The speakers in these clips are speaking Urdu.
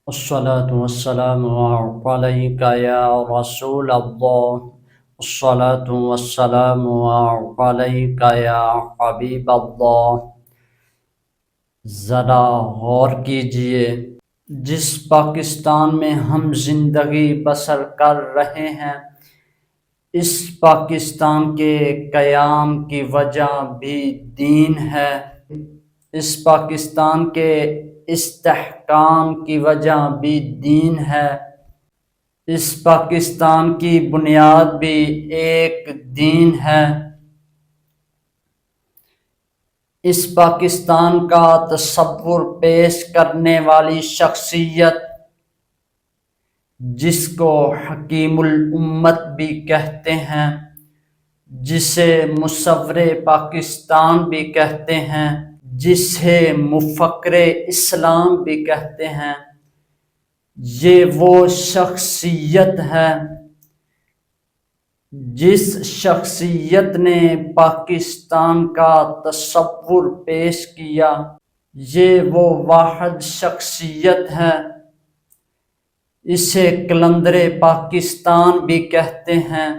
الصلاة والسلام عليك يا رسول الله. الصلاة والسلام عليك يا حبیب اللہ. ذرا غور کیجئے، جس پاکستان میں ہم زندگی بسر کر رہے ہیں، اس پاکستان کے قیام کی وجہ بھی دین ہے. اس پاکستان کے استحکام کی وجہ بھی دین ہے. اس پاکستان کی بنیاد بھی ایک دین ہے. اس پاکستان کا تصور پیش کرنے والی شخصیت، جس کو حکیم الامت بھی کہتے ہیں، جسے مصور پاکستان بھی کہتے ہیں، جسے مفکر اسلام بھی کہتے ہیں، یہ وہ شخصیت ہے جس شخصیت نے پاکستان کا تصور پیش کیا. یہ وہ واحد شخصیت ہے. اسے قلندر پاکستان بھی کہتے ہیں.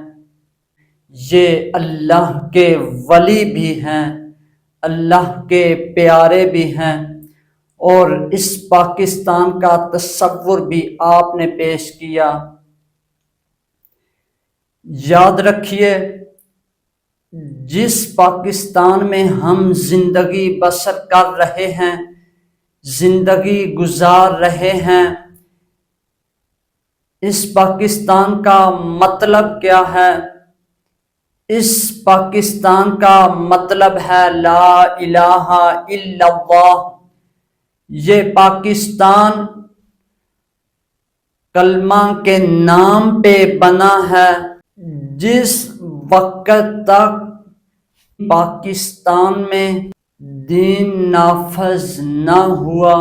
یہ اللہ کے ولی بھی ہیں، اللہ کے پیارے بھی ہیں، اور اس پاکستان کا تصور بھی آپ نے پیش کیا. یاد رکھیے، جس پاکستان میں ہم زندگی بسر کر رہے ہیں، زندگی گزار رہے ہیں، اس پاکستان کا مطلب کیا ہے؟ اس پاکستان کا مطلب ہے لا الہ الا اللہ. یہ پاکستان کلمہ کے نام پہ بنا ہے. جس وقت تک پاکستان میں دین نافذ نہ ہوا،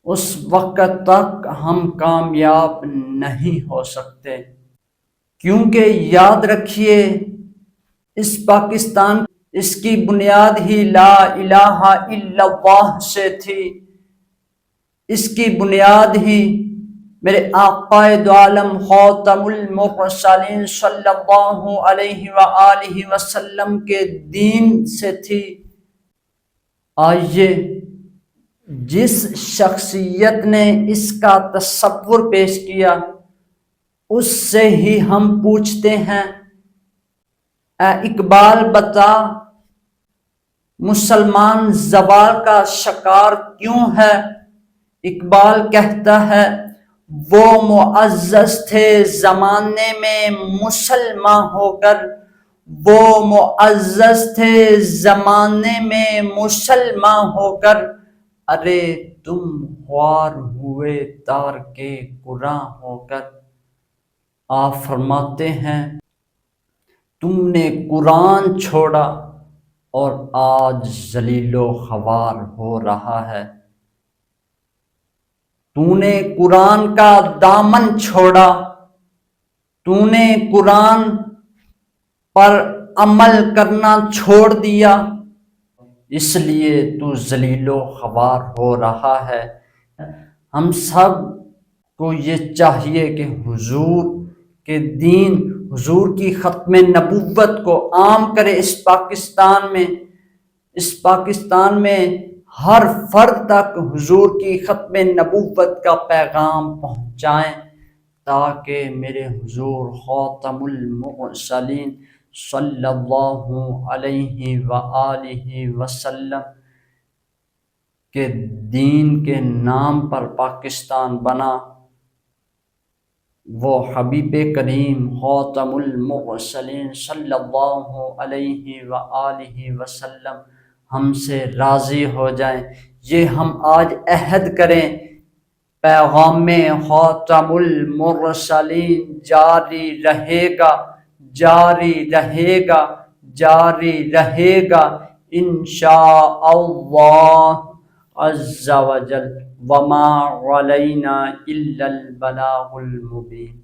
اس وقت تک ہم کامیاب نہیں ہو سکتے. کیونکہ یاد رکھیے، اس پاکستان اس کی بنیاد ہی لا الہ الا اللہ سے تھی. اس کی بنیاد ہی میرے آقا دو عالم خاتم المرسلین صلی اللہ علیہ وآلہ وسلم کے دین سے تھی. آئیے، جس شخصیت نے اس کا تصور پیش کیا، اس سے ہی ہم پوچھتے ہیں، اے اقبال بتا، مسلمان زوال کا شکار کیوں ہے؟ اقبال کہتا ہے، وہ معزز تھے زمانے میں مسلمان ہو کر، وہ معزز تھے زمانے میں مسلمان ہو کر، ارے تم خوار ہوئے تارک قرآن ہو کر. آپ فرماتے ہیں، تم نے قرآن چھوڑا اور آج ذلیل و خوار ہو رہا ہے. تو نے قرآن کا دامن چھوڑا، تو نے قرآن پر عمل کرنا چھوڑ دیا، اس لیے تو ذلیل و خوار ہو رہا ہے. ہم سب کو یہ چاہیے کہ حضور کے دین، حضور کی ختم نبوت کو عام کرے اس پاکستان میں. اس پاکستان میں ہر فرد تک حضور کی ختم نبوت کا پیغام پہنچائیں، تاکہ میرے حضور خاتم المرسلین صلی اللہ علیہ وآلہ وسلم کے دین کے نام پر پاکستان بنا. وہ حبیب کریم خاتم المرسلین صلی اللہ علیہ وآلہ وسلم ہم سے راضی ہو جائیں. یہ ہم آج عہد کریں، پیغام خاتم المرسلین جاری رہے گا، جاری رہے گا، جاری رہے گا انشاء اللہ عز و جل. وما علینا الا البلاغ المبین.